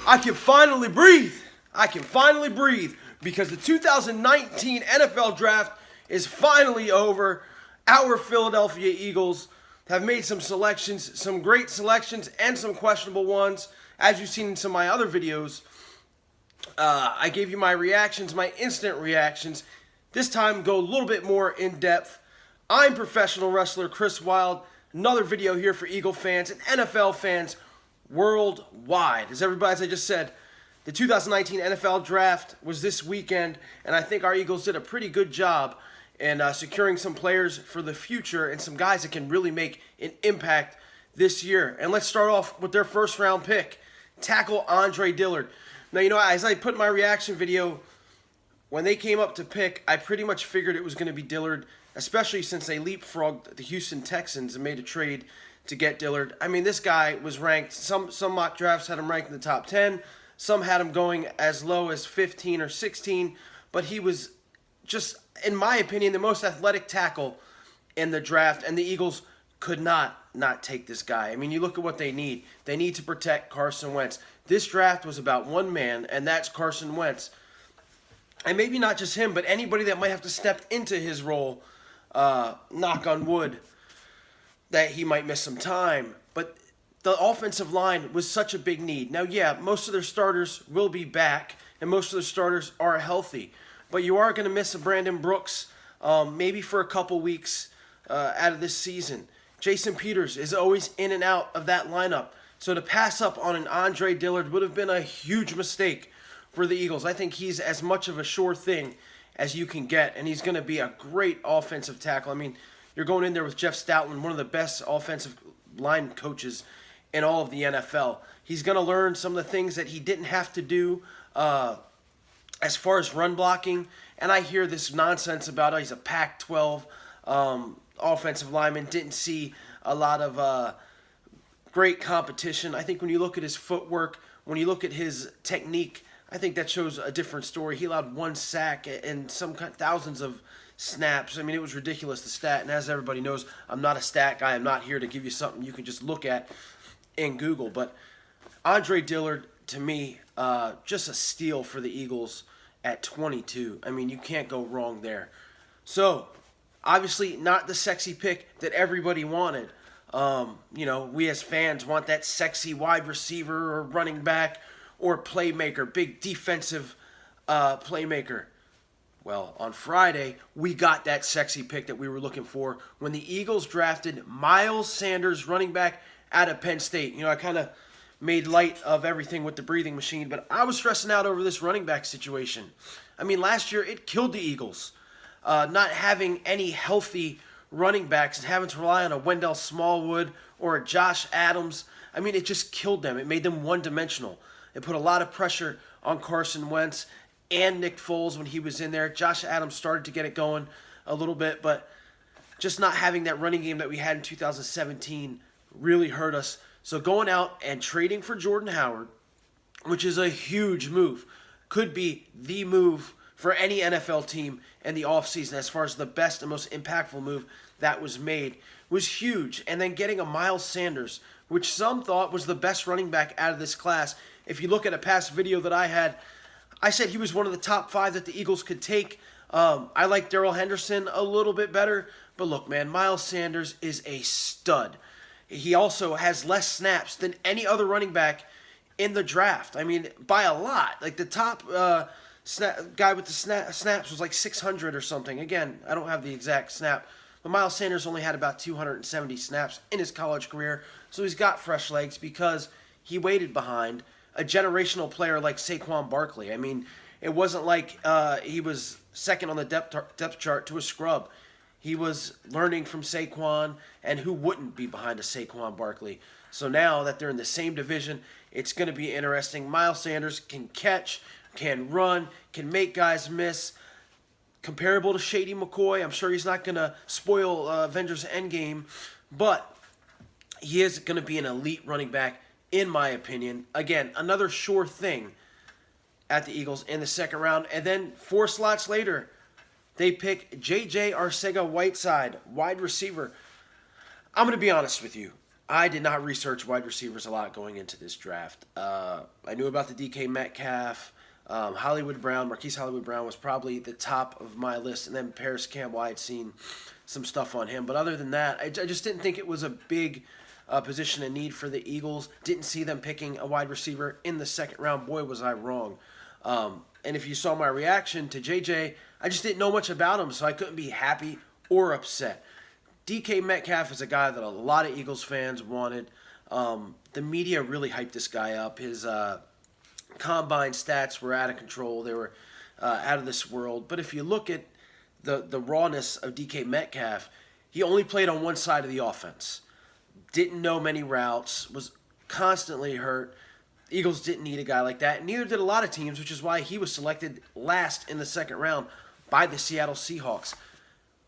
I can finally breathe. I can finally breathe because the 2019 NFL Draft is finally over. Our Philadelphia Eagles have made some selections, some great selections, and some questionable ones. As you've seen in some of my other videos, I gave you my reactions, my instant reactions. This time, go a little bit more in depth. I'm professional wrestler Chris Wylde. Another video here for Eagle fans and NFL fans worldwide. As I just said, the 2019 NFL Draft was this weekend, and I think our Eagles did a pretty good job in securing some players for the future and some guys that can really make an impact this year. And let's start off with their first-round pick, tackle Andre Dillard. Now, as I put in my reaction video, when they came up to pick, I pretty much figured it was going to be Dillard, especially since they leapfrogged the Houston Texans and made a trade to get Dillard. I mean, this guy was ranked, some mock drafts had him ranked in the top 10, some had him going as low as 15 or 16, but he was just, in my opinion, the most athletic tackle in the draft, and the Eagles could not take this guy. I mean, you look at what they need. They need to protect Carson Wentz. This draft was about one man, and that's Carson Wentz. And maybe not just him, but anybody that might have to step into his role, knock on wood, that he might miss some time. But the offensive line was such a big need. Now, yeah, most of their starters will be back, and most of their starters are healthy. But you are going to miss a Brandon Brooks, maybe for a couple weeks out of this season. Jason Peters is always in and out of that lineup. So to pass up on an Andre Dillard would have been a huge mistake for the Eagles. I think he's as much of a sure thing as you can get, and he's going to be a great offensive tackle. I mean, you're going in there with Jeff Stoutland, one of the best offensive line coaches in all of the NFL. He's going to learn some of the things that he didn't have to do as far as run blocking. And I hear this nonsense about he's a Pac-12 offensive lineman, didn't see a lot of great competition. I think when you look at his footwork, when you look at his technique, I think that shows a different story. He allowed one sack and thousands of snaps. I mean, it was ridiculous, the stat. And as everybody knows, I'm not a stat guy. I'm not here to give you something you can just look at in Google. But Andre Dillard, to me, just a steal for the Eagles at 22. I mean, you can't go wrong there. So, obviously, not the sexy pick that everybody wanted. We as fans want that sexy wide receiver or running back or playmaker, big defensive playmaker. Well, on Friday, we got that sexy pick that we were looking for when the Eagles drafted Myles Sanders, running back out of Penn State. I kind of made light of everything with the breathing machine, but I was stressing out over this running back situation. I mean, last year, it killed the Eagles. Not having any healthy running backs and having to rely on a Wendell Smallwood or a Josh Adams. I mean, it just killed them. It made them one-dimensional. It put a lot of pressure on Carson Wentz and Nick Foles when he was in there. Josh Adams started to get it going a little bit, but just not having that running game that we had in 2017 really hurt us. So going out and trading for Jordan Howard, which is a huge move, could be the move for any NFL team in the offseason as far as the best and most impactful move that was made, was huge. And then getting a Myles Sanders, which some thought was the best running back out of this class. If you look at a past video that I had, I said he was one of the top 5 that the Eagles could take. I like Darrell Henderson a little bit better. But look, man, Myles Sanders is a stud. He also has less snaps than any other running back in the draft. I mean, by a lot. Like the top guy with the snaps was like 600 or something. Again, I don't have the exact snap. But Myles Sanders only had about 270 snaps in his college career. So he's got fresh legs because he waited behind a generational player like Saquon Barkley. I mean, it wasn't like he was second on the depth chart to a scrub. He was learning from Saquon, and who wouldn't be behind a Saquon Barkley? So now that they're in the same division, it's going to be interesting. Myles Sanders can catch, can run, can make guys miss. Comparable to Shady McCoy. I'm sure he's not going to spoil Avengers Endgame, but he is going to be an elite running back, in my opinion. Again, another sure thing at the Eagles in the second round. And then 4 slots later, they pick J.J. Arcega-Whiteside, wide receiver. I'm going to be honest with you. I did not research wide receivers a lot going into this draft. I knew about the DK Metcalf. Hollywood Brown, Marquise Hollywood Brown was probably the top of my list, and then Paris Campbell, I had seen some stuff on him. But other than that, I just didn't think it was a big position of need for the Eagles. Didn't see them picking a wide receiver in the second round. Boy, was I wrong. And if you saw my reaction to JJ, I just didn't know much about him, so I couldn't be happy or upset. DK Metcalf is a guy that a lot of Eagles fans wanted. The media really hyped this guy up. His combine stats were out of control. They were out of this world. But if you look at the rawness of DK Metcalf, he only played on one side of the offense. Didn't know many routes, was constantly hurt. Eagles didn't need a guy like that. Neither did a lot of teams, which is why he was selected last in the second round by the Seattle Seahawks.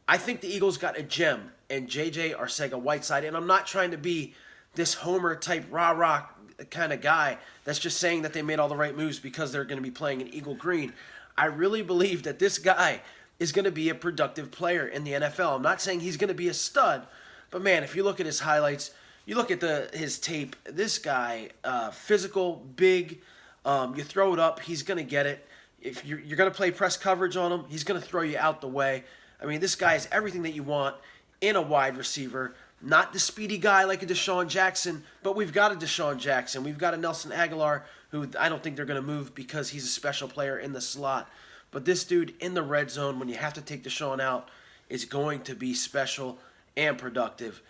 I think the Eagles got a gem in J.J. Arcega-Whiteside, and I'm not trying to be this Homer-type rah-rah kind of guy that's just saying that they made all the right moves because they're going to be playing in Eagle Green. I really believe that this guy is going to be a productive player in the NFL. I'm not saying he's going to be a stud, but man, if you look at his highlights, you look at his tape, this guy, physical, big, you throw it up, he's going to get it. If you're going to play press coverage on him, he's going to throw you out the way. I mean, this guy is everything that you want in a wide receiver. Not the speedy guy like a Deshaun Jackson, but we've got a Deshaun Jackson. We've got a Nelson Aguilar, who I don't think they're going to move because he's a special player in the slot. But this dude in the red zone, when you have to take Deshaun out, is going to be special and productive.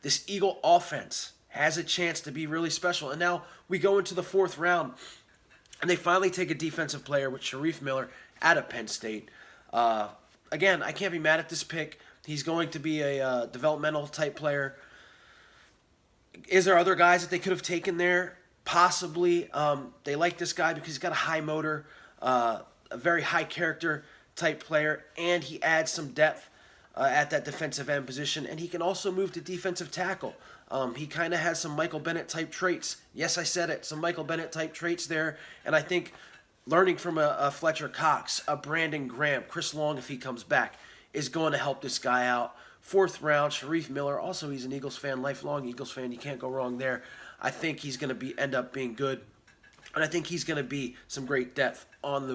This Eagle offense has a chance to be really special. And now we go into the fourth round, and they finally take a defensive player with Arif Miller out of Penn State. Again, I can't be mad at this pick. He's going to be a developmental type player. Is there other guys that they could have taken there? Possibly. They like this guy because he's got a high motor, a very high character type player, and he adds some depth at that defensive end position, and he can also move to defensive tackle. He kind of has some Michael Bennett type traits. Yes, I said it. Some Michael Bennett type traits there, and I think learning from a Fletcher Cox, a Brandon Graham, Chris Long if he comes back, is going to help this guy out. Fourth round, Arif Miller. Also, he's an Eagles fan, lifelong Eagles fan. You can't go wrong there. I think he's going to end up being good, and I think he's going to be some great depth on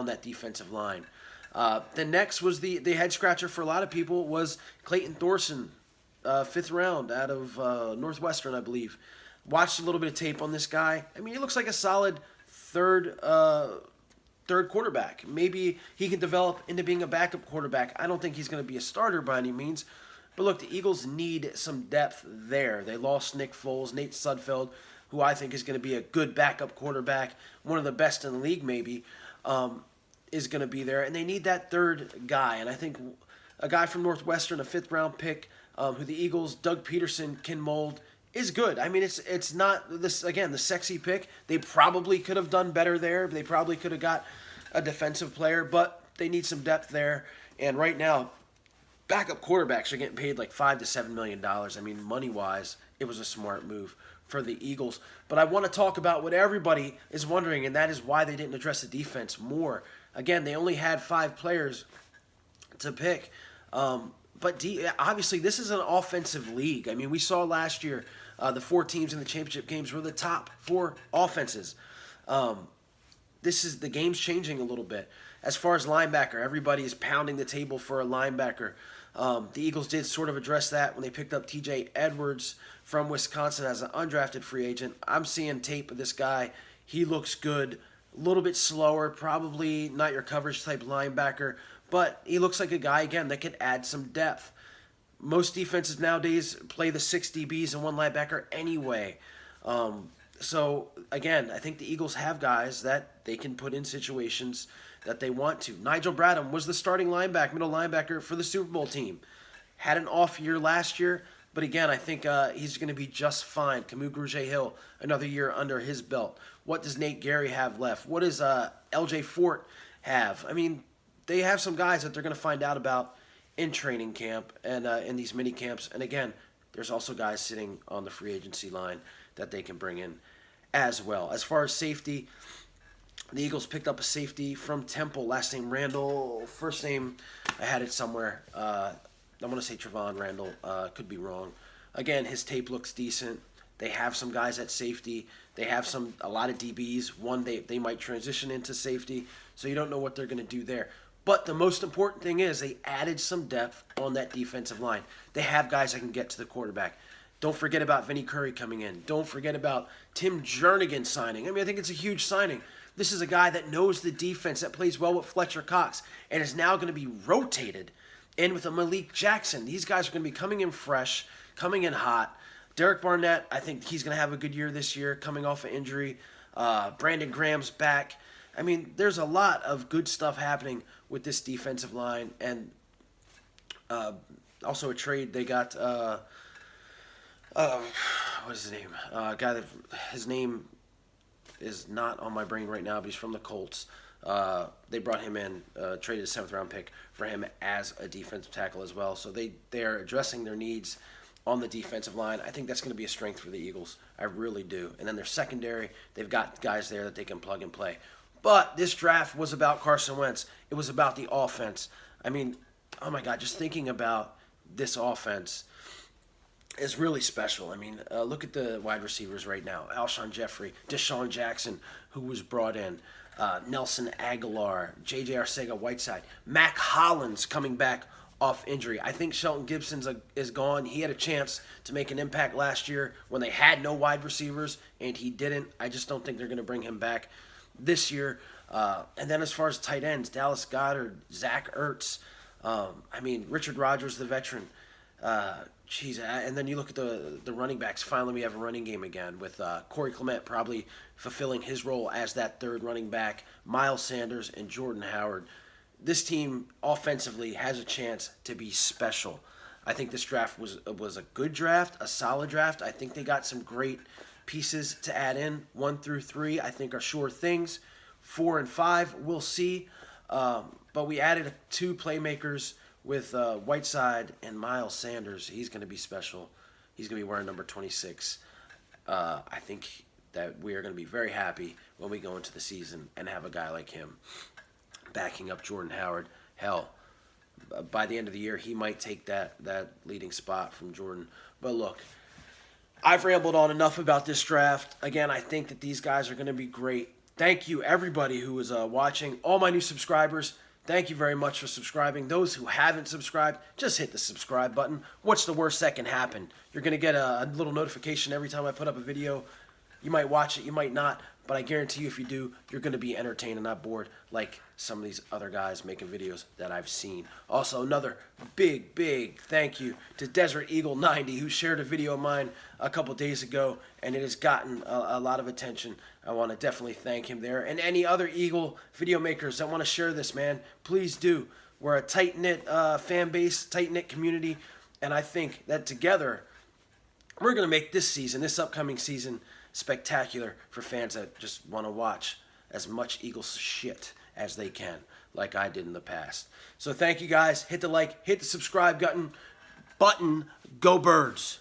that defensive line. The next was the head scratcher for a lot of people was Clayton Thorson, fifth round out of Northwestern, I believe. Watched a little bit of tape on this guy. I mean, he looks like a solid third quarterback. Maybe he can develop into being a backup quarterback. I don't think he's going to be a starter by any means. But look, the Eagles need some depth there. They lost Nick Foles, Nate Sudfeld, who I think is going to be a good backup quarterback, one of the best in the league maybe, is going to be there. And they need that third guy. And I think a guy from Northwestern, a fifth-round pick, who the Eagles, Doug Peterson, can mold, is good. I mean, it's not, this again, the sexy pick. They probably could have done better there. They probably could have got a defensive player, but they need some depth there. And right now, backup quarterbacks are getting paid like $5 to $7 million. I mean, money-wise, it was a smart move for the Eagles. But I want to talk about what everybody is wondering, and that is why they didn't address the defense more. Again, they only had 5 players to pick. But obviously, this is an offensive league. I mean, we saw last year the 4 teams in the championship games were the top 4 offenses. The game's changing a little bit. As far as linebacker, everybody is pounding the table for a linebacker. The Eagles did sort of address that when they picked up T.J. Edwards from Wisconsin as an undrafted free agent. I'm seeing tape of this guy. He looks good. A little bit slower, probably not your coverage type linebacker, but he looks like a guy, again, that could add some depth. Most defenses nowadays play the 6 DBs and 1 linebacker anyway. So, again, I think the Eagles have guys that they can put in situations that they want to. Nigel Bradham was the starting middle linebacker for the Super Bowl team. Had an off year last year, but again, I think he's going to be just fine. Camus Grugier-Hill, another year under his belt. What does Nate Gary have left? What does L.J. Fort have? I mean, they have some guys that they're going to find out about in training camp and in these mini camps. And again, there's also guys sitting on the free agency line that they can bring in as well. As far as safety, the Eagles picked up a safety from Temple, last name Randall, first name, I had it somewhere. I want to say Trevon Randall, could be wrong. Again, his tape looks decent. They have some guys at safety. They have a lot of DBs. One, they might transition into safety, so you don't know what they're going to do there. But the most important thing is they added some depth on that defensive line. They have guys that can get to the quarterback. Don't forget about Vinnie Curry coming in. Don't forget about Tim Jernigan signing. I mean, I think it's a huge signing. This is a guy that knows the defense, that plays well with Fletcher Cox, and is now going to be rotated in with a Malik Jackson. These guys are going to be coming in fresh, coming in hot. Derek Barnett, I think he's going to have a good year this year, coming off an injury. Brandon Graham's back. I mean, there's a lot of good stuff happening with this defensive line. And also a trade, they got, what is his name? A guy that, his name is not on my brain right now, but he's from the Colts. They brought him in, traded a 7th-round pick for him as a defensive tackle as well. So they are addressing their needs on the defensive line. I think that's going to be a strength for the Eagles. I really do. And then their secondary, they've got guys there that they can plug and play. But this draft was about Carson Wentz. It was about the offense. I mean, oh my God, just thinking about this offense is really special. I mean, look at the wide receivers right now. Alshon Jeffrey, Deshaun Jackson, who was brought in, Nelson Aguilar, J.J. Arcega, Whiteside, Mac Hollins coming back off injury. I think Shelton Gibson is gone. He had a chance to make an impact last year when they had no wide receivers, and he didn't. I just don't think they're going to bring him back this year. And then as far as tight ends, Dallas Goedert, Zach Ertz, I mean, Richard Rodgers, the veteran. And then you look at the running backs. Finally, we have a running game again with Corey Clement probably fulfilling his role as that third running back, Myles Sanders and Jordan Howard. This team offensively has a chance to be special. I think this draft was a good draft, a solid draft. I think they got some great pieces to add in. 1 through 3, I think, are sure things. 4 and 5, we'll see. But we added 2 playmakers with Whiteside and Myles Sanders. He's going to be special. He's going to be wearing number 26. I think that we are going to be very happy when we go into the season and have a guy like him backing up Jordan Howard. Hell, by the end of the year, he might take that leading spot from Jordan. But look, I've rambled on enough about this draft. Again, I think that these guys are going to be great. Thank you, everybody who is watching. All my new subscribers, thank you very much for subscribing. Those who haven't subscribed, just hit the subscribe button. What's the worst that can happen? You're going to get a little notification every time I put up a video. You might watch it, you might not, but I guarantee you if you do, you're going to be entertained and not bored like some of these other guys making videos that I've seen. Also, another big thank you to Desert Eagle 90, who shared a video of mine a couple days ago, and it has gotten a lot of attention. I want to definitely thank him there. And any other Eagle video makers that want to share this, man, please do. We're a tight-knit fan base, tight-knit community, and I think that together we're going to make this upcoming season, spectacular for fans that just want to watch as much Eagles shit as they can, like I did in the past. So thank you guys. Hit the like, hit the subscribe button. Go Birds.